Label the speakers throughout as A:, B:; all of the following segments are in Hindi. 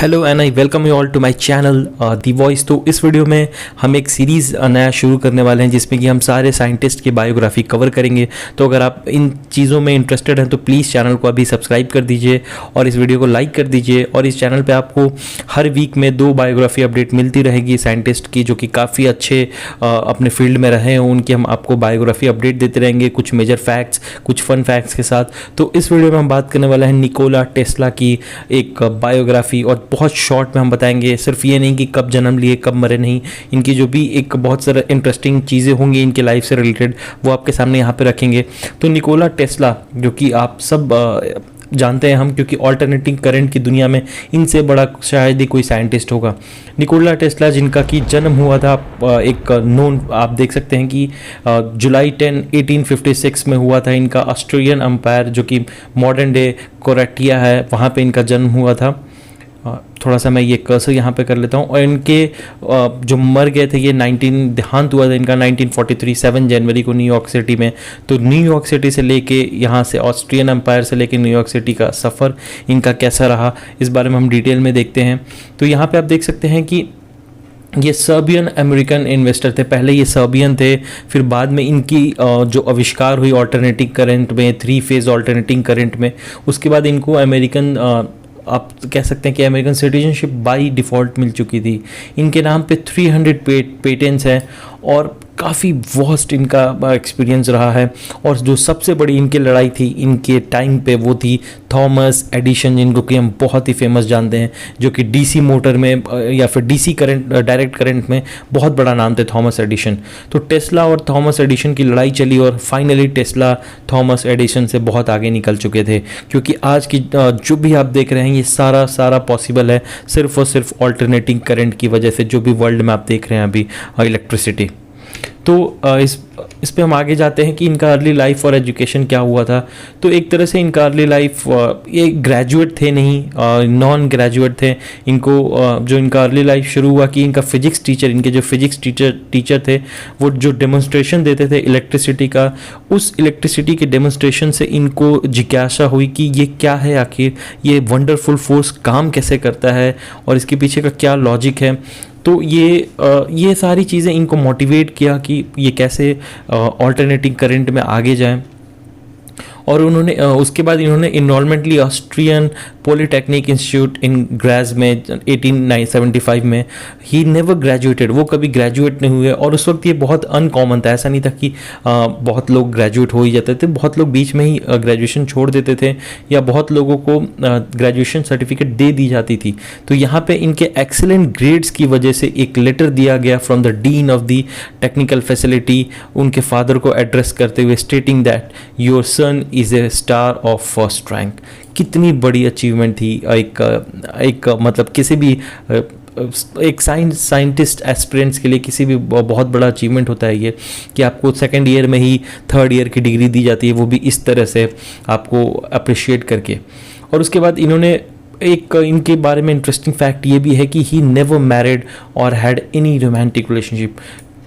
A: Hello and I welcome you all to my channel the voice. तो इस वीडियो में हम एक सीरीज़ नया शुरू करने वाले हैं जिसमें कि हम सारे साइंटिस्ट की बायोग्राफी कवर करेंगे। तो अगर आप इन चीज़ों में इंटरेस्टेड हैं तो प्लीज़ चैनल को अभी सब्सक्राइब कर दीजिए और इस वीडियो को लाइक कर दीजिए। और इस चैनल पे आपको हर वीक में 2 बायोग्राफी अपडेट मिलती रहेगी साइंटिस्ट की जो कि काफ़ी अच्छे अपने फील्ड में रहे हैं, उनकी हम आपको बायोग्राफी अपडेट देते रहेंगे, कुछ मेजर फैक्ट्स, कुछ फन फैक्ट्स के साथ। तो इस वीडियो में हम बात करने वाले हैं निकोला टेस्ला की एक बायोग्राफी, और बहुत शॉर्ट में हम बताएंगे। सिर्फ ये नहीं कि कब जन्म लिए कब मरे नहीं, इनकी जो भी एक बहुत सारा इंटरेस्टिंग चीज़ें होंगी इनके लाइफ से रिलेटेड वो आपके सामने यहाँ पे रखेंगे। तो निकोला टेस्ला जो कि आप सब जानते हैं हम, क्योंकि ऑल्टरनेटिंग करंट की दुनिया में इनसे बड़ा शायद ही कोई साइंटिस्ट होगा। निकोला टेस्ला जिनका कि जन्म हुआ था एक नोन, आप देख सकते हैं कि जुलाई 10, 1856 में हुआ था इनका। ऑस्ट्रेलियन एम्पायर जो कि मॉडर्न डे कोरेटिया है वहाँ पे इनका जन्म हुआ था। थोड़ा सा मैं ये कर्सर यहाँ पे कर लेता हूँ। और इनके जो मर गए थे ये देहांत हुआ था इनका 1943 7 जनवरी को न्यूयॉर्क सिटी में। तो न्यूयॉर्क सिटी से लेके यहाँ से ऑस्ट्रियन एम्पायर से लेके न्यूयॉर्क सिटी का सफ़र इनका कैसा रहा इस बारे में हम डिटेल में देखते हैं। तो यहाँ पे आप देख सकते हैं कि ये सर्बियन अमेरिकन इन्वेस्टर थे। पहले ये सर्बियन थे, फिर बाद में इनकी जो आविष्कार हुई ऑल्टरनेटिंग करंट में, 3 फेज़ ऑल्टरनेटिंग करंट में, उसके बाद इनको अमेरिकन आप कह सकते हैं कि अमेरिकन सिटीजनशिप बाई डिफ़ॉल्ट मिल चुकी थी। इनके नाम पे 300 पेटेंट्स हैं और काफ़ी वास्ट इनका एक्सपीरियंस रहा है। और जो सबसे बड़ी इनकी लड़ाई थी इनके टाइम पे वो थी थॉमस एडिशन, जिनको कि हम बहुत ही फेमस जानते हैं, जो कि डीसी मोटर में या फिर डीसी करंट, डायरेक्ट करंट में बहुत बड़ा नाम थे थॉमस एडिशन। तो टेस्ला और थॉमस एडिशन की लड़ाई चली और फाइनली टेस्ला थॉमस एडिशन से बहुत आगे निकल चुके थे, क्योंकि आज की जो भी आप देख रहे हैं ये सारा पॉसिबल है सिर्फ और सिर्फ ऑल्टरनेटिंग करंट की वजह से, जो भी वर्ल्ड में आप देख रहे हैं अभी इलेक्ट्रिसिटी। तो इस पे हम आगे जाते हैं कि इनका अर्ली लाइफ और एजुकेशन क्या हुआ था। तो एक तरह से इनका अर्ली लाइफ, ये ग्रेजुएट थे नहीं, नॉन ग्रेजुएट थे। इनको जो इनका अर्ली लाइफ शुरू हुआ कि इनका फिजिक्स टीचर, इनके जो फिजिक्स टीचर थे वो जो डेमोन्स्ट्रेशन देते थे इलेक्ट्रिसिटी का, उस इलेक्ट्रिसिटी के डेमोन्स्ट्रेशन से इनको जिज्ञासा हुई कि ये क्या है, आखिर ये वंडरफुल फोर्स काम कैसे करता है और इसके पीछे का क्या लॉजिक है। तो ये सारी चीज़ें इनको मोटिवेट किया कि ये कैसे ऑल्टरनेटिंग करंट में आगे जाएं। और उन्होंने उसके बाद इन्होंने इनरोलमेंट ली Austrian polytechnic institute in Graz में 1875 में। ही नेवर ग्रेजुएटेड, वो कभी ग्रेजुएट नहीं हुए। और उस वक्त ये बहुत अनकॉमन था, ऐसा नहीं था कि बहुत लोग ग्रेजुएट हो ही जाते थे, बहुत लोग बीच में ही ग्रेजुएशन छोड़ देते थे या बहुत लोगों को ग्रेजुएशन सर्टिफिकेट दे दी जाती थी। तो यहाँ पे इनके एक्सेलेंट ग्रेड्स की वजह से एक लेटर दिया गया from the dean of the technical facility उनके फादर को एड्रेस करते हुए, stating that your son is a star of first rank. कितनी बड़ी अचीवमेंट थी एक मतलब किसी भी एक साइंटिस्ट एस्पिरेंट्स के लिए किसी भी बहुत बड़ा अचीवमेंट होता है ये, कि आपको सेकेंड ईयर में ही 3rd ईयर की डिग्री दी जाती है, वो भी इस तरह से आपको अप्रिशिएट करके। और उसके बाद इन्होंने एक इनके बारे में इंटरेस्टिंग फैक्ट ये भी है कि ही नेवर मैरिड और हैड एनी रोमांटिक रिलेशनशिप।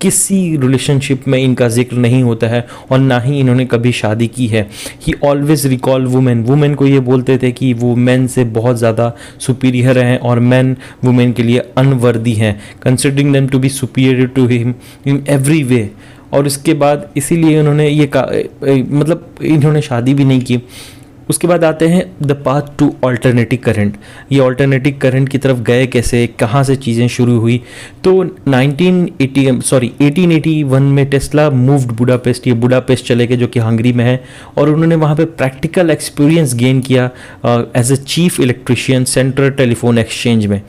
A: किसी रिलेशनशिप में इनका जिक्र नहीं होता है और ना ही इन्होंने कभी शादी की है। ही ऑलवेज रिकॉल वुमेन को ये बोलते थे कि वो मेन से बहुत ज़्यादा सुपीरियर हैं और मेन वुमेन के लिए अनवर्दी हैं, considering them to be superior to him in every way. और इसके बाद इसीलिए उन्होंने ये मतलब इन्होंने शादी भी नहीं की। उसके बाद आते हैं the path two alternative current. ये ऑल्टरनेटिव करंट की तरफ गए कैसे, कहाँ से चीज़ें शुरू हुई। तो 1881 में टेस्ला मूव्ड बुडापेस्ट। ये बुडापेस्ट चले गए जो कि हंगरी में है, और उन्होंने वहाँ पे प्रैक्टिकल एक्सपीरियंस गेन किया as a chief electrician central telephone exchange में।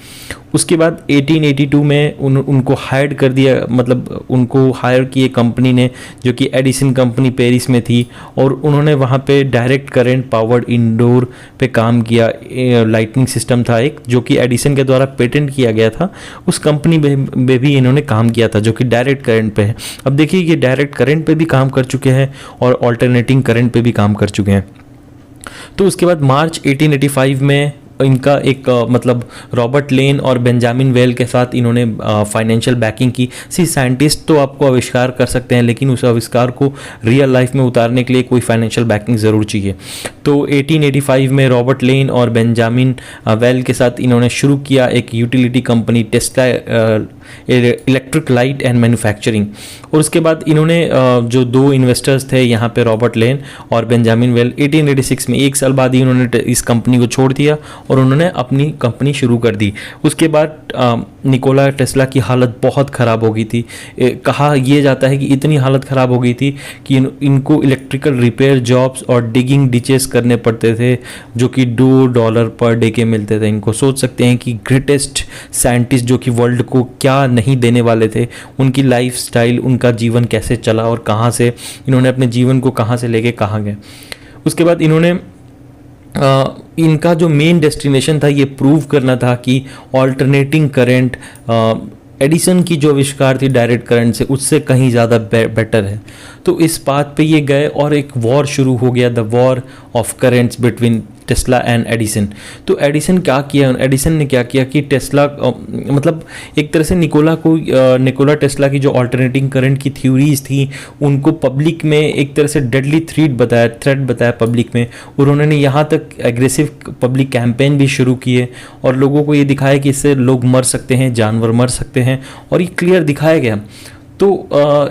A: उसके बाद 1882 में उनको हायर कर दिया, मतलब उनको हायर किए कंपनी ने जो कि एडिसन कंपनी पेरिस में थी, और उन्होंने वहाँ पे डायरेक्ट करंट पावर्ड इंडोर पे काम किया। लाइटनिंग सिस्टम था एक जो कि एडिसन के द्वारा पेटेंट किया गया था, उस कंपनी में भी इन्होंने काम किया था जो कि डायरेक्ट करंट पे है। अब देखिए ये डायरेक्ट करंट पे भी काम कर चुके हैं और ऑल्टरनेटिंग करंट पे भी काम कर चुके हैं। तो उसके बाद मार्च 1885 में इनका एक मतलब रॉबर्ट लेन और बेंजामिन वेल के साथ इन्होंने फाइनेंशियल बैकिंग की। साइंटिस्ट तो आपको आविष्कार कर सकते हैं, लेकिन उस आविष्कार को रियल लाइफ में उतारने के लिए कोई फाइनेंशियल बैकिंग ज़रूर चाहिए। तो 1885 में रॉबर्ट लेन और बेंजामिन वेल के साथ इन्होंने शुरू किया एक utility company Tesla electric light and manufacturing. और उसके बाद इन्होंने जो दो इन्वेस्टर्स थे यहाँ पे रॉबर्ट लेन और बेंजामिन वेल, 1886 में, एक साल बाद ही उन्होंने इस कंपनी को छोड़ दिया और उन्होंने अपनी कंपनी शुरू कर दी। उसके बाद निकोला टेस्ला की हालत बहुत ख़राब हो गई थी। कहा यह जाता है कि इतनी हालत ख़राब हो गई थी कि इनको इलेक्ट्रिकल रिपेयर जॉब्स और डिगिंग डिचेस करने पड़ते थे, जो कि $2 पर डे के मिलते थे इनको। सोच सकते हैं कि ग्रेटेस्ट साइंटिस्ट जो कि वर्ल्ड को क्या नहीं देने वाले थे, उनकी लाइफ स्टाइल, उनका जीवन कैसे चला और कहाँ से इन्होंने अपने जीवन को कहाँ से लेके कहाँ गए। उसके बाद इन्होंने इनका जो मेन डेस्टिनेशन था ये प्रूव करना था कि ऑल्टरनेटिंग करंट एडिसन की जो आविष्कार थी डायरेक्ट करंट से, उससे कहीं ज़्यादा बेटर है। तो इस बात पे ये गए और एक वॉर शुरू हो गया, the war of currents between Tesla and Edison. तो एडिसन ने क्या किया कि टेस्ला मतलब एक तरह से निकोला टेस्ला की जो ऑल्टरनेटिंग करंट की थ्योरीज थी उनको पब्लिक में एक तरह से डेडली थ्रेट बताया पब्लिक में। उन्होंने यहाँ तक एग्रेसिव पब्लिक कैंपेन भी शुरू किए और लोगों को ये दिखाया कि इससे लोग मर सकते हैं, जानवर मर सकते हैं, और ये क्लियर दिखाया गया। तो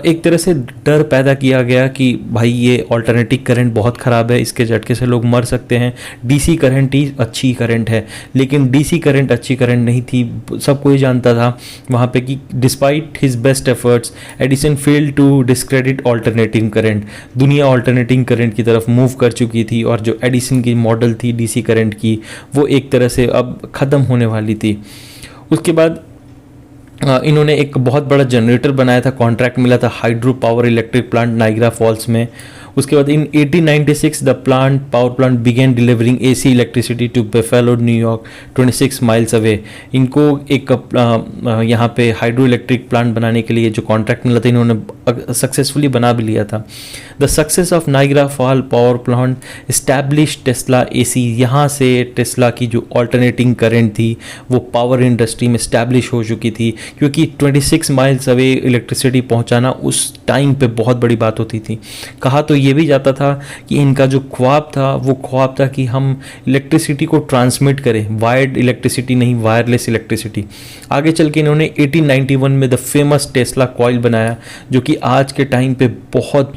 A: एक तरह से डर पैदा किया गया कि भाई ये ऑल्टरनेटिव करंट बहुत ख़राब है, इसके झटके से लोग मर सकते हैं, डीसी करंट ही अच्छी करंट है। लेकिन डीसी करंट अच्छी करंट नहीं थी, सबको ये जानता था वहाँ पे कि despite his best efforts Edison failed to discredit alternative current. दुनिया ऑल्टरनेटिव करंट की तरफ मूव कर चुकी थी और जो एडिसन की मॉडल थी डीसी करंट की, वो एक तरह से अब ख़त्म होने वाली थी। उसके बाद इन्होंने एक बहुत बड़ा जनरेटर बनाया था, कॉन्ट्रैक्ट मिला था hydro power electric plant Niagara Falls में। उसके बाद in 1896 the power plant began delivering AC electricity to Buffalo New York 26 miles away. इनको एक यहाँ पे हाइड्रो इलेक्ट्रिक प्लांट बनाने के लिए जो कॉन्ट्रैक्ट मिला था इन्होंने सक्सेसफुली बना भी लिया था। The success of Niagara fall power plant establish Tesla AC. यहाँ से टेस्ला की जो ऑल्टरनेटिंग करंट थी वो पावर इंडस्ट्री में इस्टेब्लिश हो चुकी थी, क्योंकि 26 माइल्स अवे इलेक्ट्रिसिटी पहुँचाना उस टाइम पे बहुत बड़ी बात होती थी। कहा तो ये भी जाता था कि इनका जो ख्वाब था वो ख्वाब था कि हम इलेक्ट्रिसिटी को ट्रांसमिट करें, वायर्ड इलेक्ट्रिसिटी नहीं, वायरलेस इलेक्ट्रिसिटी। आगे चल के इन्होंने 1891 में द फेमस टेस्ला कॉइल बनाया, जो कि आज के टाइम पे बहुत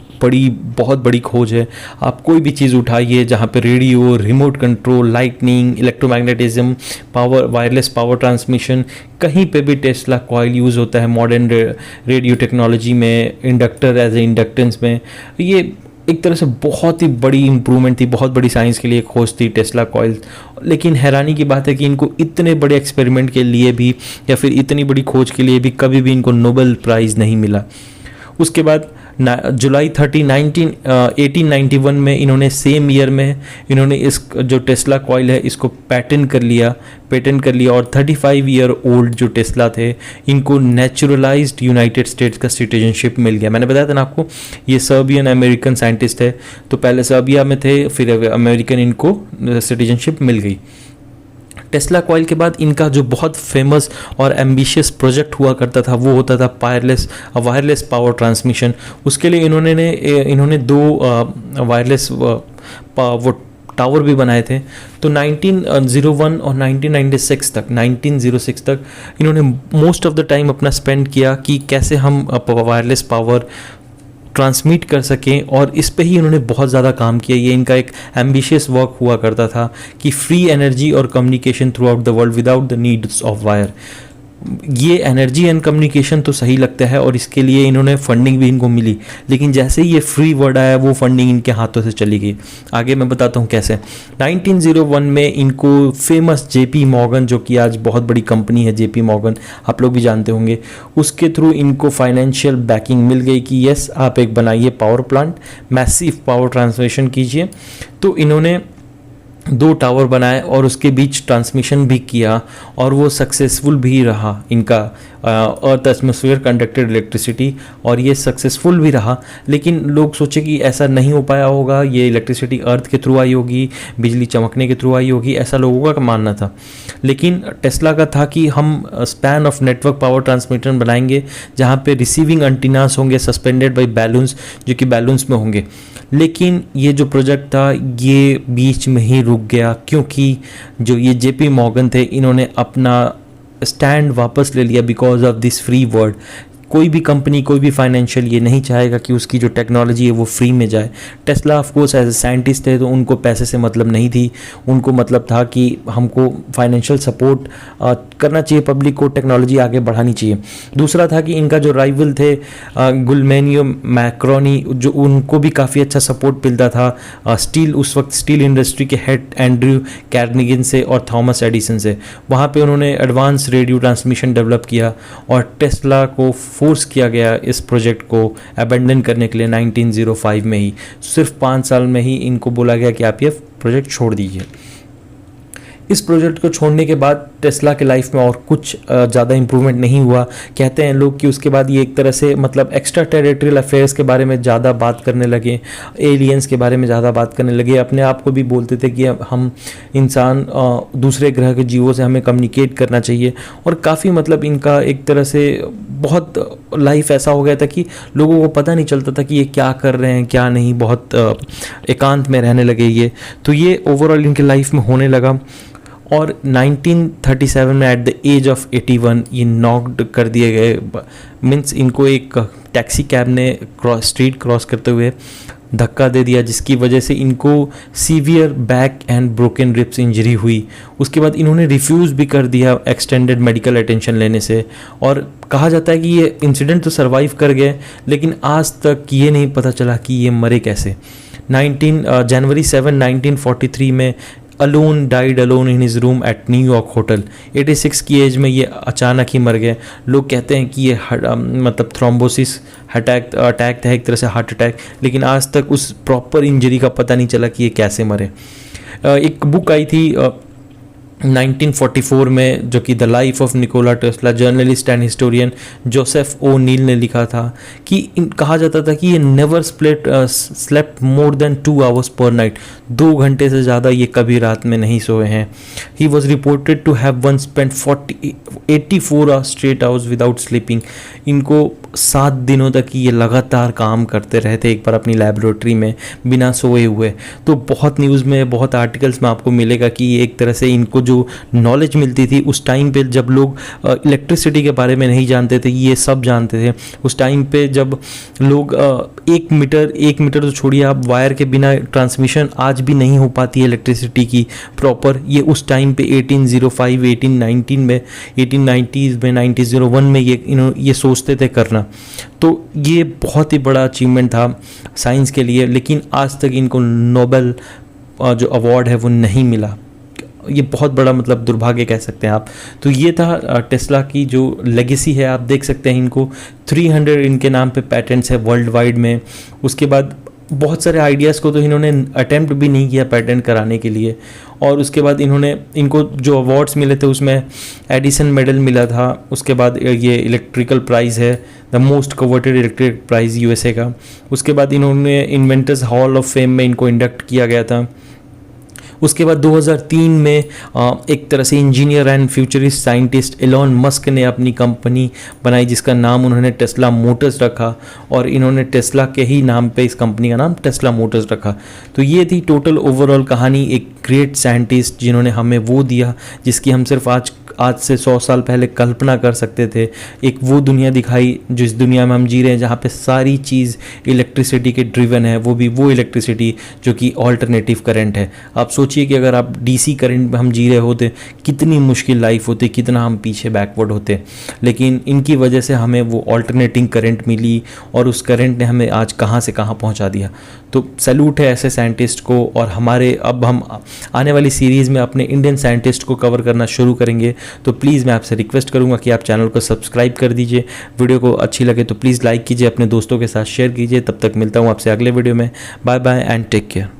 A: बड़ी खोज है। आप कोई भी चीज़ उठाइए जहाँ पे radio, remote control, lightning, electromagnetism, power, wireless power transmission, कहीं पे भी टेस्ला कॉइल यूज़ होता है। मॉडर्न रेडियो टेक्नोलॉजी में, इंडक्टर एज ए इंडक्टेंस में, ये एक तरह से बहुत ही बड़ी इम्प्रूवमेंट थी, बहुत बड़ी साइंस के लिए खोज थी टेस्ला कॉइल। लेकिन हैरानी की बात है कि इनको इतने बड़े एक्सपेरिमेंट के लिए भी या फिर इतनी बड़ी खोज के लिए भी कभी भी इनको नोबेल प्राइज़ नहीं मिला। उसके बाद जुलाई 30, 1891 में इन्होंने सेम ईयर में इन्होंने इस जो टेस्ला कॉइल है इसको पेटेंट कर लिया और 35 ईयर ओल्ड जो टेस्ला थे इनको नेचुरलाइज्ड यूनाइटेड स्टेट्स का सिटीजनशिप मिल गया। मैंने बताया था ना आपको, ये सर्बियन अमेरिकन साइंटिस्ट है, तो पहले सर्बिया में थे, फिर अमेरिकन इनको सिटीजनशिप मिल गई। टेस्ला कॉइल के बाद इनका जो बहुत फेमस और एम्बिशियस प्रोजेक्ट हुआ करता था वो होता था वायरलेस पावर ट्रांसमिशन। उसके लिए इन्होंने दो वायरलेस वो टावर भी बनाए थे। तो 1901 और 1906 तक इन्होंने मोस्ट ऑफ द टाइम अपना स्पेंड किया कि कैसे हम वायरलेस पावर ट्रांसमिट कर सकें, और इस पे ही उन्होंने बहुत ज़्यादा काम किया। ये इनका एक एम्बिशियस वर्क हुआ करता था कि फ्री एनर्जी और communication through out the world without the needs of wire. ये एनर्जी एंड कम्युनिकेशन तो सही लगता है और इसके लिए इन्होंने फंडिंग भी इनको मिली, लेकिन जैसे ही ये फ्री वर्ड आया वो फंडिंग इनके हाथों से चली गई। आगे मैं बताता हूँ कैसे। 1901 में इनको फेमस जेपी मॉर्गन, जो कि आज बहुत बड़ी कंपनी है जेपी मॉर्गन, आप लोग भी जानते होंगे, उसके थ्रू इनको फाइनेंशियल बैकिंग मिल गई कि यस आप एक बनाइए power plant, massive power transmission कीजिए। तो इन्होंने 2 टावर बनाए और उसके बीच ट्रांसमिशन भी किया और वो सक्सेसफुल भी रहा इनका अर्थ एटमॉस्फेयर कंडक्टेड इलेक्ट्रिसिटी, और ये सक्सेसफुल भी रहा। लेकिन लोग सोचे कि ऐसा नहीं हो पाया होगा, ये इलेक्ट्रिसिटी अर्थ के थ्रू आई होगी, बिजली चमकने के थ्रू आई होगी, ऐसा लोगों का मानना था। लेकिन टेस्ला का था कि हम span of network power transmitter बनाएंगे जहाँ पे रिसीविंग एंटीनास होंगे सस्पेंडेड बाई बैलून्स, जो कि बैलून्स में होंगे। लेकिन ये जो प्रोजेक्ट था ये बीच में ही रुक गया, क्योंकि जो ये JP मॉर्गन थे इन्होंने अपना स्टैंड वापस ले लिया because of this free world. कोई भी कंपनी, कोई भी फाइनेंशियल ये नहीं चाहेगा कि उसकी जो टेक्नोलॉजी है वो फ्री में जाए। Tesla of course as a scientist है तो उनको पैसे से मतलब नहीं थी, उनको मतलब था कि हमको फाइनेंशियल सपोर्ट करना चाहिए, पब्लिक को टेक्नोलॉजी आगे बढ़ानी चाहिए। दूसरा था कि इनका जो राइवल थे गुलमेनियो मैक्रोनी, जो उनको भी काफ़ी अच्छा सपोर्ट मिलता था स्टील, उस वक्त स्टील इंडस्ट्री के हेड एंड्रयू कैर्निगन से और थॉमस एडिसन से। वहाँ पे उन्होंने एडवांस रेडियो ट्रांसमिशन डेवलप किया और टेस्ला को फोर्स किया गया इस प्रोजेक्ट को अबेंडन करने के लिए 1905 में ही। सिर्फ 5 साल में ही इनको बोला गया कि आप ये प्रोजेक्ट छोड़ दीजिए। इस प्रोजेक्ट को छोड़ने के बाद टेस्ला के लाइफ में और कुछ ज़्यादा इम्प्रूवमेंट नहीं हुआ। कहते हैं लोग कि उसके बाद ये एक तरह से मतलब एक्स्ट्रा टेरिटरियल अफेयर्स के बारे में ज़्यादा बात करने लगे, एलियंस के बारे में ज़्यादा बात करने लगे, अपने आप को भी बोलते थे कि हम इंसान दूसरे ग्रह के जीवों से हमें कम्युनिकेट करना चाहिए। और काफ़ी मतलब इनका एक तरह से बहुत लाइफ ऐसा हो गया था कि लोगों को पता नहीं चलता था कि ये क्या कर रहे हैं क्या नहीं, बहुत एकांत में रहने लगे ये। तो ये ओवरऑल इनके लाइफ में होने लगा। और 1937 में एट द एज ऑफ 81 ये नॉक्ड कर दिए गए। मीन्स इनको एक टैक्सी कैब ने स्ट्रीट क्रॉस करते हुए धक्का दे दिया, जिसकी वजह से इनको severe back and broken ribs injury हुई। उसके बाद इन्होंने रिफ्यूज़ भी कर दिया एक्सटेंडेड मेडिकल अटेंशन लेने से। और कहा जाता है कि ये इंसिडेंट तो सर्वाइव कर गए, लेकिन आज तक ये नहीं पता चला कि ये मरे कैसे। जनवरी 7, 1943 में alone died alone in his room at New York hotel. 86 की एज में ये अचानक ही मर गए। लोग कहते हैं कि ये मतलब थ्रोम्बोसिस अटैक था, एक तरह से हार्ट अटैक, लेकिन आज तक उस प्रॉपर इंजरी का पता नहीं चला कि ये कैसे मरे। एक बुक आई थी 1944 में जो कि the life of Nikola Tesla, journalist and historian Joseph O'Neill ने लिखा था कि कहा जाता था कि ये never slept more than 2 hours per night, 2 घंटे से ज़्यादा ये कभी रात में नहीं सोए हैं। He was reported to have one spend 84 hours straight hours without sleeping. इनको 7 दिनों तक ये लगातार काम करते रहते एक बार अपनी लेबोरेटरी में बिना सोए हुए। तो बहुत न्यूज़ में, बहुत आर्टिकल्स में आपको मिलेगा कि ये एक तरह से इनको जो नॉलेज मिलती थी उस टाइम पे, जब लोग इलेक्ट्रिसिटी के बारे में नहीं जानते थे, ये सब जानते थे। उस टाइम पे जब लोग 1 मीटर तो छोड़िए आप, वायर के बिना ट्रांसमिशन आज भी नहीं हो पाती है इलेक्ट्रिसिटी की प्रॉपर। ये उस टाइम पे 1805, 1890 में, 1890s में, 1901 में ये सोचते थे करना। तो ये बहुत ही बड़ा अचीवमेंट था साइंस के लिए, लेकिन आज तक इनको नोबेल जो अवार्ड है वो नहीं मिला। ये बहुत बड़ा मतलब दुर्भाग्य कह सकते हैं आप। तो ये था टेस्ला की जो लेगेसी है, आप देख सकते हैं इनको 300 इनके नाम पे पैटेंट्स है वर्ल्ड वाइड में। उसके बाद बहुत सारे आइडियाज़ को तो इन्होंने अटेम्प्ट भी नहीं किया पेटेंट कराने के लिए। और उसके बाद इनको जो अवार्ड्स मिले थे उसमें एडिसन मेडल मिला था। उसके बाद ये इलेक्ट्रिकल प्राइज़ है, the most coveted electric prize USA का। उसके बाद इन्होंने इन्वेंटर्स हॉल ऑफ फेम में इनको इंडक्ट किया गया था। उसके बाद 2003 में एक तरह से engineer and futurist scientist Elon Musk ने अपनी कंपनी बनाई जिसका नाम उन्होंने टेस्ला मोटर्स रखा, और इन्होंने टेस्ला के ही नाम पे इस कंपनी का नाम टेस्ला मोटर्स रखा। तो ये थी टोटल ओवरऑल कहानी, एक ग्रेट साइंटिस्ट जिन्होंने हमें वो दिया जिसकी हम सिर्फ आज से 100 साल पहले कल्पना कर सकते थे। एक वो दुनिया दिखाई जिस दुनिया में हम जी रहे हैं, जहाँ पे सारी चीज़ इलेक्ट्रिसिटी के ड्रिवन है, वो भी वो इलेक्ट्रिसिटी जो कि ऑल्टरनेटिव करंट है। आप सोचिए कि अगर आप DC करंट में हम जी रहे होते कितनी मुश्किल लाइफ होती, कितना हम पीछे बैकवर्ड होते। लेकिन इनकी वजह से हमें वो ऑल्टरनेटिंग करंट मिली और उस करंट ने हमें आज कहाँ से कहाँ पहुँचा दिया। तो सैल्यूट है ऐसे साइंटिस्ट को। और अब हम आने वाली सीरीज़ में अपने इंडियन साइंटिस्ट को कवर करना शुरू करेंगे। तो प्लीज़ मैं आपसे रिक्वेस्ट करूंगा कि आप चैनल को सब्सक्राइब कर दीजिए। वीडियो को अच्छी लगे तो प्लीज़ लाइक कीजिए, अपने दोस्तों के साथ शेयर कीजिए। तब तक मिलता हूं आपसे अगले वीडियो में। Bye bye and take care.